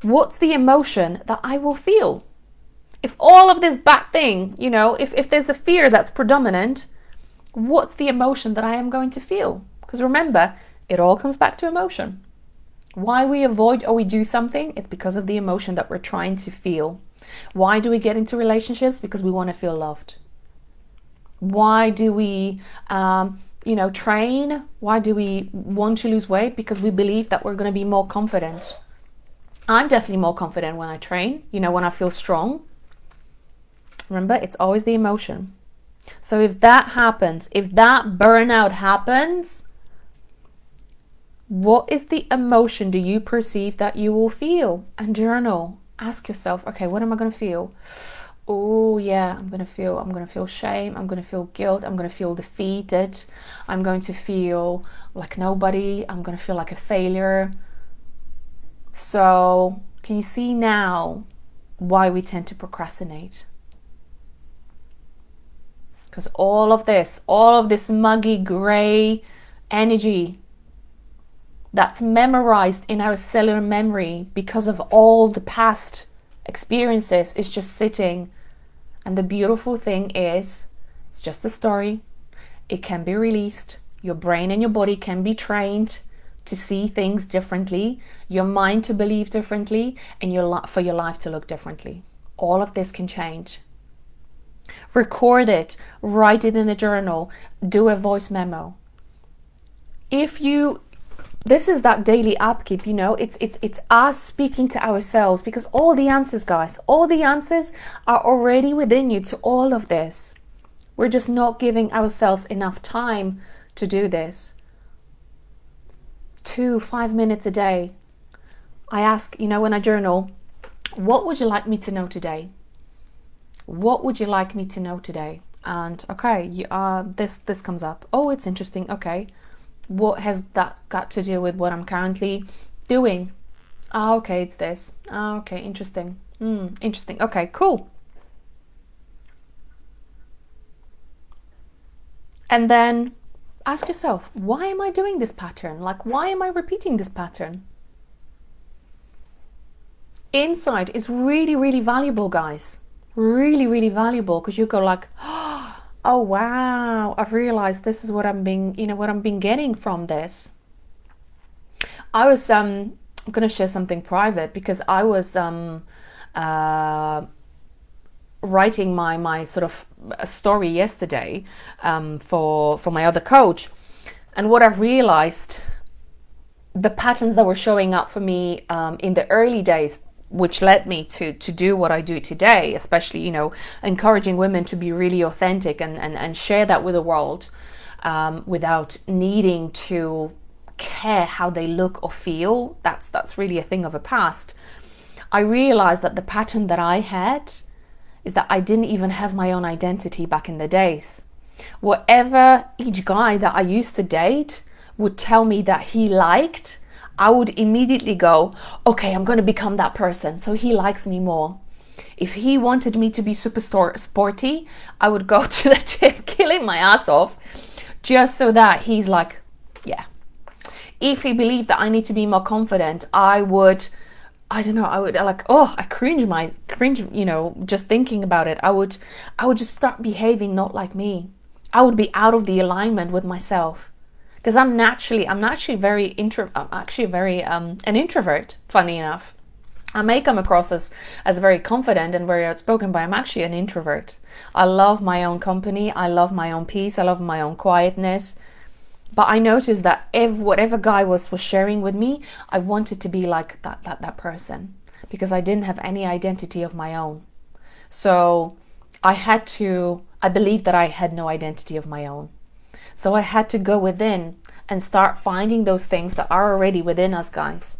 what's the emotion that I will feel? If all of this bad thing, if there's a fear that's predominant, what's the emotion that I am going to feel? Because remember, it all comes back to emotion. Why we avoid or we do something, it's because of the emotion that we're trying to feel. Why do we get into relationships? Because we want to feel loved. Why do we train? Why do we want to lose weight? Because we believe that we're going to be more confident. I'm definitely more confident when I train, when I feel strong. Remember, it's always the emotion. So if that happens, if that burnout happens, what is the emotion do you perceive that you will feel? And journal. Ask yourself, okay, what am I going to feel? Oh yeah, I'm going to feel shame. I'm going to feel guilt. I'm going to feel defeated. I'm going to feel like nobody. I'm going to feel like a failure. So can you see now why we tend to procrastinate? Because all of this muggy gray energy that's memorized in our cellular memory because of all the past experiences is just sitting. And the beautiful thing is, it's just a story. It can be released. Your brain and your body can be trained to see things differently, your mind to believe differently, and for your life to look differently. All of this can change. Record it, write it in a journal, do a voice memo. This is that daily upkeep, it's us speaking to ourselves, because all the answers, guys, all the answers are already within you to all of this. We're just not giving ourselves enough time to do this. 5 minutes a day. I ask, when I journal, what would you like me to know today? What would you like me to know today? And okay, this comes up. Oh, it's interesting. Okay. What has that got to do with what I'm currently doing? Oh, okay, it's this. Oh, okay, interesting. Interesting. Okay, cool. And then ask yourself, why am I doing this pattern? Like, why am I repeating this pattern? Insight is really valuable, guys. Really valuable, because you go like, oh wow, I've realized this is what I'm being getting from this. I was I'm gonna share something private, because I was writing my sort of story yesterday for my other coach, and what I've realized, the patterns that were showing up for me in the early days, which led me to do what I do today, especially, encouraging women to be really authentic and share that with the world without needing to care how they look or feel. That's really a thing of the past. I realized that the pattern that I had is that I didn't even have my own identity back in the days. Whatever each guy that I used to date would tell me that he liked, I would immediately go, okay, I'm going to become that person so he likes me more. If he wanted me to be super sporty, I would go to the gym, killing my ass off, just so that he's like, yeah. If he believed that I need to be more confident, I would like, oh, I cringe, you know, just thinking about it. I would just start behaving not like me. I would be out of the alignment with myself. Because I'm actually very an introvert, funny enough. I may come across as very confident and very outspoken, but I'm actually an introvert. I love my own company. I love my own peace. I love my own quietness. But I noticed that whatever guy was sharing with me, I wanted to be like that person, because I didn't have any identity of my own. So I believed that I had no identity of my own. So I had to go within and start finding those things that are already within us, guys.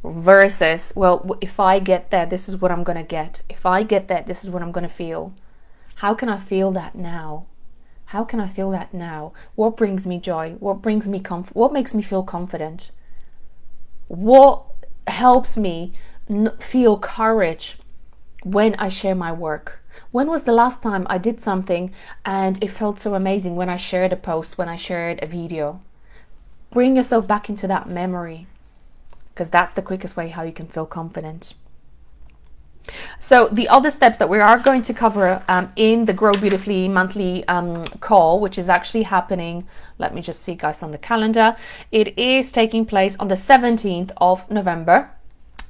Versus, well, if I get that, this is what I'm going to get. If I get that, this is what I'm going to feel. How can I feel that now? How can I feel that now? What brings me joy? What brings me comfort? What makes me feel confident? What helps me feel courage when I share my work? When was the last time I did something and it felt so amazing when I shared a post, when I shared a video? Bring yourself back into that memory, because that's the quickest way how you can feel confident. So the other steps that we are going to cover in the Grow Beautifully monthly call, which is actually happening, let me just see, guys, on the calendar. It is taking place on the 17th of November,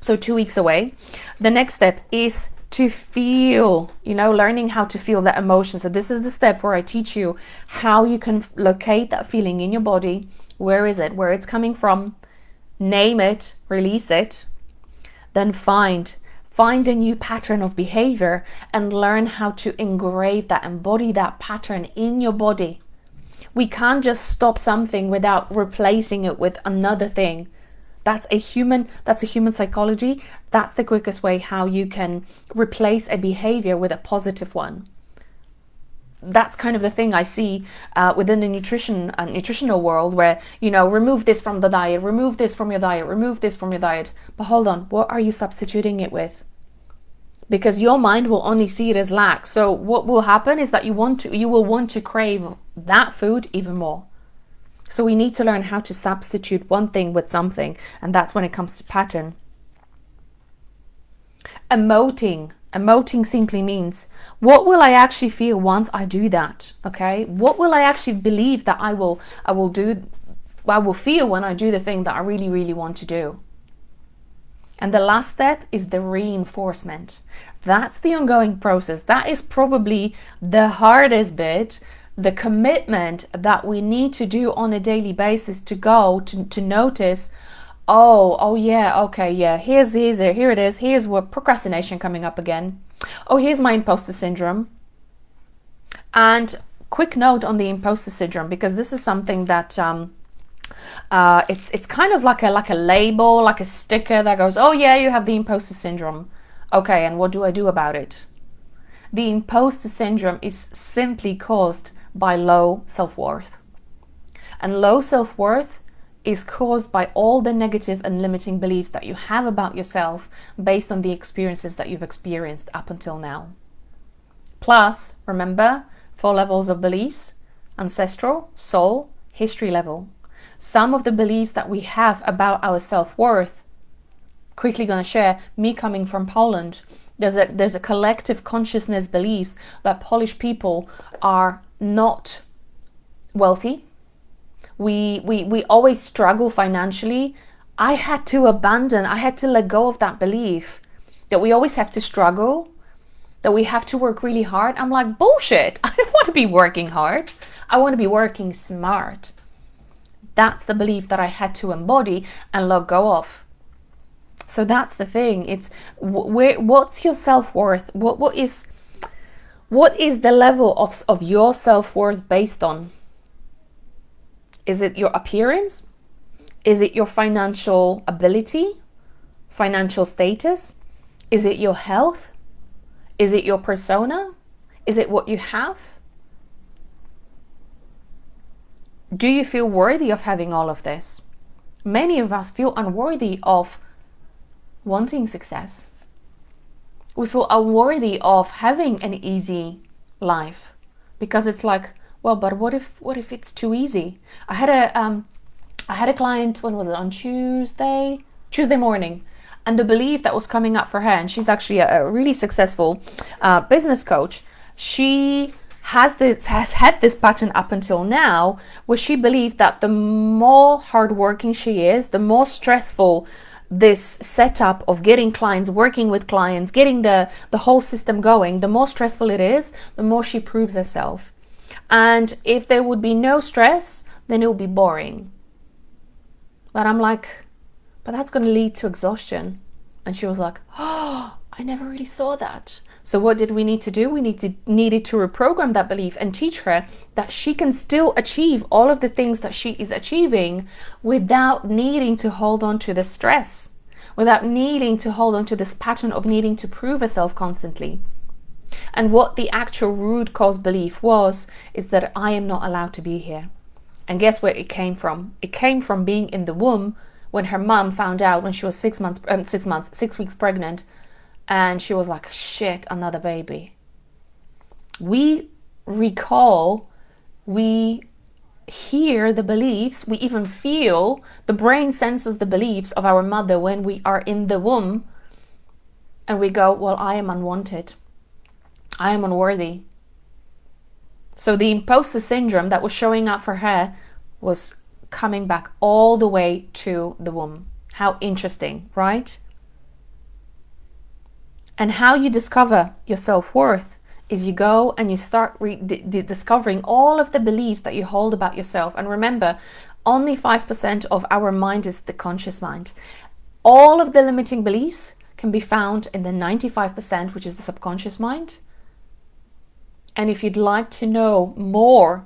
so 2 weeks away. The next step is to feel, learning how to feel that emotion. So this is the step where I teach you how you can locate that feeling in your body. Where is it? Where it's coming from? Name it, release it, then find a new pattern of behavior and learn how to engrave that, embody that pattern in your body. We can't just stop something without replacing it with another thing. That's a human psychology. That's the quickest way how you can replace a behavior with a positive one. That's kind of the thing I see within the nutritional world, where, remove this from the diet, remove this from your diet, remove this from your diet. But hold on, what are you substituting it with? Because your mind will only see it as lack. So what will happen is that you will want to crave that food even more. So we need to learn how to substitute one thing with something, and that's when it comes to pattern. Emoting simply means, what will I actually feel once I do that? Okay, what will I actually believe that I will feel when I do the thing that I really, really want to do? And the last step is the reinforcement. That's the ongoing process. That is probably the hardest bit, the commitment that we need to do on a daily basis to notice, oh yeah, okay, yeah, here it is. Here's what procrastination coming up again. Oh, here's my imposter syndrome. And quick note on the imposter syndrome, because this is something that it's kind of like a label, like a sticker that goes, oh yeah, you have the imposter syndrome. Okay, and what do I do about it? The imposter syndrome is simply caused by low self-worth. And low self-worth is caused by all the negative and limiting beliefs that you have about yourself based on the experiences that you've experienced up until now. Plus, remember, 4 levels of beliefs: ancestral, soul, history level. Some of the beliefs that we have about our self-worth, quickly going to share, me coming from Poland, there's a collective consciousness beliefs that Polish people are not wealthy. We always struggle financially. I had to let go of that belief that we always have to struggle, that we have to work really hard. I'm like, bullshit. I don't want to be working hard. I want to be working smart. That's the belief that I had to embody and let go of. So that's the thing. It's what's your self-worth? What is the level of your self-worth based on? Is it your appearance? Is it your financial ability? Financial status? Is it your health? Is it your persona? Is it what you have? Do you feel worthy of having all of this? Many of us feel unworthy of wanting success. We feel unworthy of having an easy life because it's like, well, but what if it's too easy? I had a client, when was it, on Tuesday morning, and the belief that was coming up for her, and she's actually a really successful business coach. She has had this pattern up until now, where she believed that the more hardworking she is, the more stressful this setup of getting clients, working with clients, getting the whole system going, the more stressful it is, the more she proves herself. And if there would be no stress, then it would be boring. But I'm like, but that's going to lead to exhaustion. And she was like, oh, I never really saw that. So what did we need to do? We needed to reprogram that belief and teach her that she can still achieve all of the things that she is achieving without needing to hold on to the stress, without needing to hold on to this pattern of needing to prove herself constantly. And what the actual root cause belief was, is that I am not allowed to be here. And guess where it came from? It came from being in the womb when her mom found out when she was 6 weeks pregnant. And she was like, shit, another baby. We recall, we hear the beliefs, we even feel, the brain senses the beliefs of our mother when we are in the womb. And we go, well, I am unwanted. I am unworthy. So the imposter syndrome that was showing up for her was coming back all the way to the womb. How interesting, right? And how you discover your self-worth is you go and you start discovering all of the beliefs that you hold about yourself. And remember, only 5% of our mind is the conscious mind. All of the limiting beliefs can be found in the 95%, which is the subconscious mind. And if you'd like to know more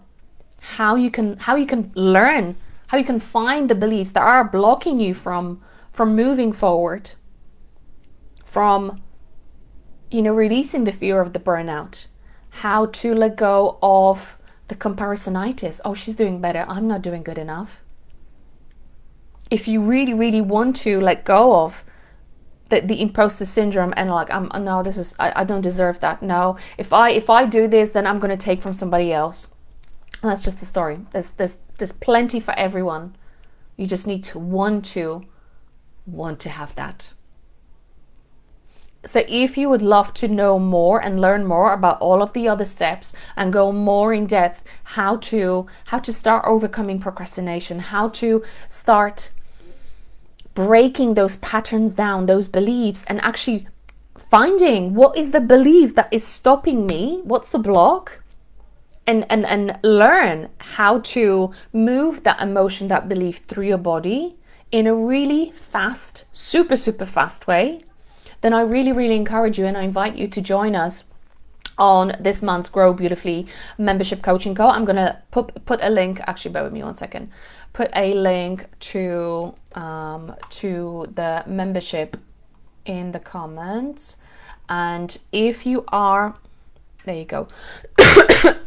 how you can learn, how you can find the beliefs that are blocking you from moving forward, from releasing the fear of the burnout, how to let go of the comparisonitis. Oh, she's doing better, I'm not doing good enough. If you really, really want to let go of the imposter syndrome and like, no, I don't deserve that. No, if I do this, then I'm going to take from somebody else. And that's just the story. There's plenty for everyone. You just need to want to have that. So if you would love to know more and learn more about all of the other steps and go more in depth, how to start overcoming procrastination, how to start breaking those patterns down, those beliefs, and actually finding what is the belief that is stopping me, what's the block, and learn how to move that emotion, that belief through your body in a really fast, super, super fast way, then I really, really encourage you and I invite you to join us on this month's Grow Beautifully membership coaching call. I'm going to put a link, actually bear with me one second, put a link to the membership in the comments. And if you are, there you go,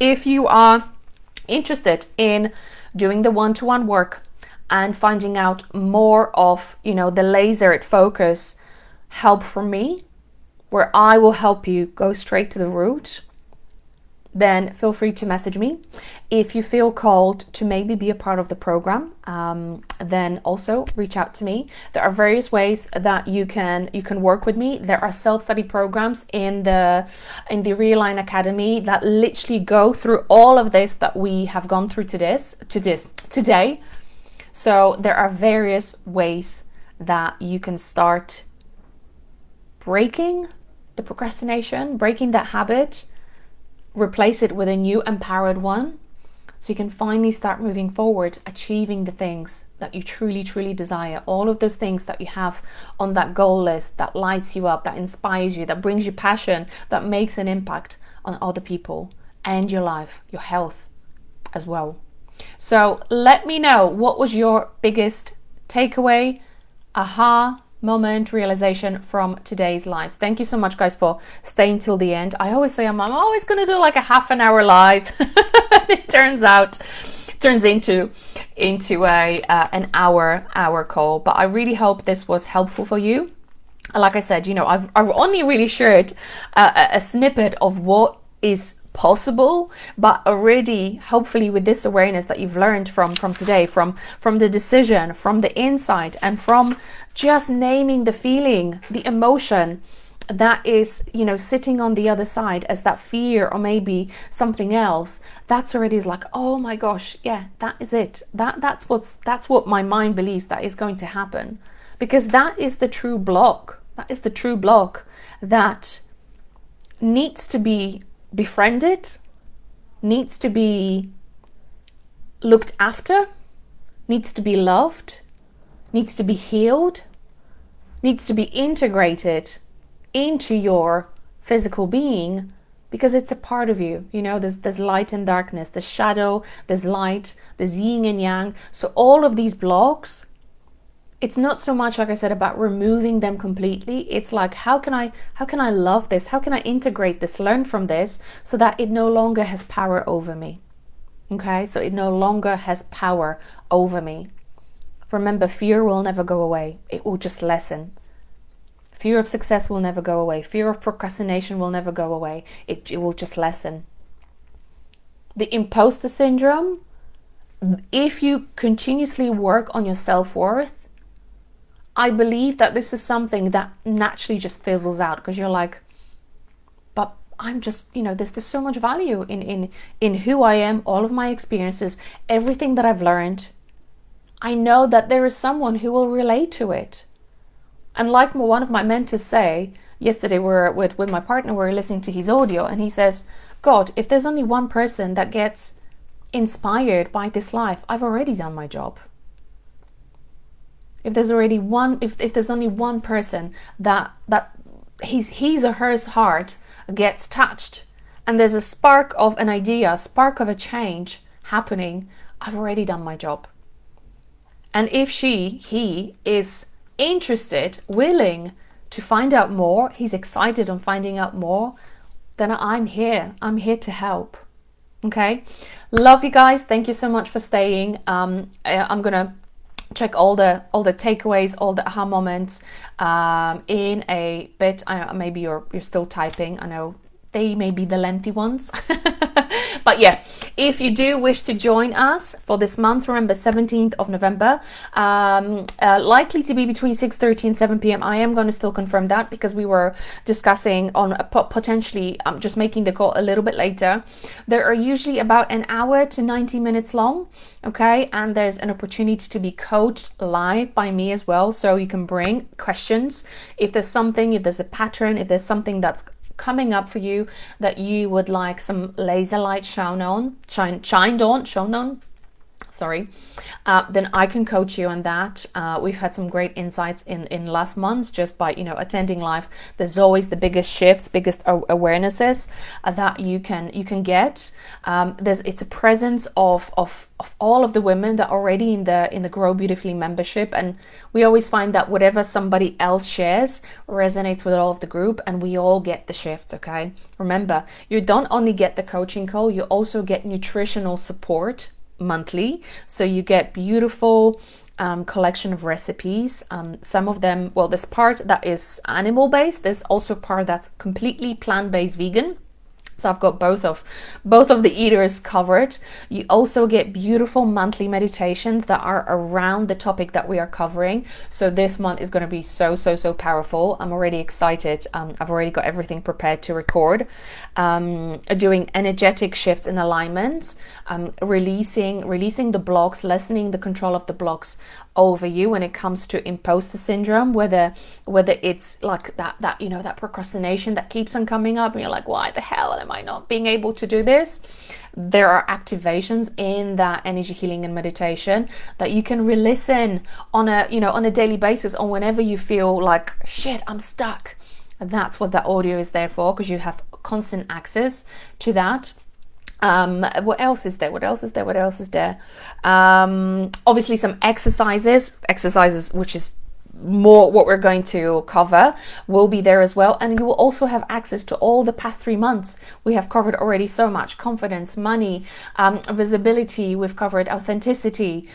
if you are interested in doing the one-to-one work and finding out more of, the laser focus help from me, where I will help you go straight to the root, then feel free to message me. If you feel called to maybe be a part of the program, then also reach out to me. There are various ways that you can work with me. There are self-study programs in the Realign Academy that literally go through all of this that we have gone through today. So there are various ways that you can start breaking the procrastination, breaking that habit, replace it with a new empowered one, so you can finally start moving forward, achieving the things that you truly, truly desire. All of those things that you have on that goal list that lights you up, that inspires you, that brings you passion, that makes an impact on other people and your life, your health as well. So let me know, what was your biggest takeaway, aha moment, realization from today's lives? Thank you so much, guys, for staying till the end. I always say I'm always going to do like a half an hour live. It turns into into an hour call. But I really hope this was helpful for you. Like I said, I've only really shared a snippet of what is possible, but already, hopefully, with this awareness that you've learned from today, from the decision, from the insight, and from just naming the feeling, the emotion that is, sitting on the other side as that fear or maybe something else, that's already is like, oh my gosh, yeah, that is it. That's what my mind believes that is going to happen, because that is the true block. That is the true block that needs to be befriended, needs to be looked after, needs to be loved, needs to be healed, needs to be integrated into your physical being, because it's a part of you. There's light and darkness, there's shadow, there's light, there's yin and yang. So all of these blocks, it's not so much, like I said, about removing them completely. It's like, how can I love this? How can I integrate this, learn from this, so that it no longer has power over me? Okay, so it no longer has power over me. Remember, fear will never go away. It will just lessen. Fear of success will never go away. Fear of procrastination will never go away. It will just lessen. The imposter syndrome, if you continuously work on your self-worth, I believe that this is something that naturally just fizzles out, because you're like, but I'm just, there's so much value in who I am, all of my experiences, everything that I've learned. I know that there is someone who will relate to it. And like one of my mentors say, yesterday we're with my partner, we're listening to his audio, and he says, God, if there's only one person that gets inspired by this life, I've already done my job. If there's already one, if there's only one person that his or her heart gets touched, and there's a spark of an idea, a spark of a change happening, I've already done my job. And if he is interested, willing to find out more, he's excited on finding out more, then I'm here to help. Okay, love you guys. Thank you so much for staying. I'm gonna check all the takeaways, all the aha moments in a bit. Maybe you're still typing. I know they may be the lengthy ones. But yeah, if you do wish to join us for this month, remember 17th of November, likely to be between 6:30 and 7 p.m. I am going to still confirm that, because we were discussing on potentially just making the call a little bit later. There are usually about an hour to 90 minutes long, okay? And there's an opportunity to be coached live by me as well. So you can bring questions. If there's a pattern, if there's something that's coming up for you that you would like some laser light shined on, then I can coach you on that. We've had some great insights in last month just by attending live. There's always the biggest shifts, biggest awarenesses that you can get. It's a presence of all of the women that are already in the Grow Beautifully membership, and we always find that whatever somebody else shares resonates with all of the group, and we all get the shifts. Okay, remember, you don't only get the coaching call, you also get nutritional support monthly. So you get beautiful collection of recipes. Some of them, well, there's part that is animal based, there's also part that's completely plant-based vegan. So I've got both of the eaters covered. You also get beautiful monthly meditations that are around the topic that we are covering. So this month is going to be so powerful. I'm already excited. I've already got everything prepared to record. Doing energetic shifts and alignments, releasing the blocks, lessening the control of the blocks over you when it comes to imposter syndrome, whether it's like that procrastination that keeps on coming up and you're like, why the hell am I not being able to do this? There are activations in that energy healing and meditation that you can re-listen on a daily basis, or whenever you feel like, shit, I'm stuck. And that's what that audio is there for, because you have constant access to that. What else is there? Obviously some exercises which is more what we're going to cover will be there as well, and you will also have access to all the past 3 months. We have covered already so much: confidence, money, visibility. We've covered authenticity.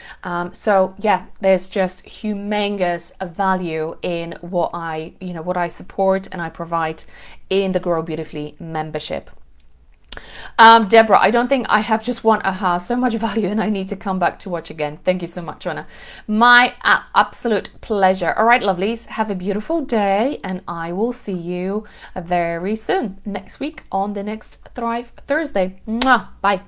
So yeah, there's just humongous value in what I support and I provide in the Grow Beautifully membership. Deborah, I don't think I have just one aha, so much value, and I need to come back to watch again. Thank you so much, Anna. My absolute pleasure. All right, lovelies, have a beautiful day, and I will see you very soon next week on the next Thrive Thursday. Mwah. Bye.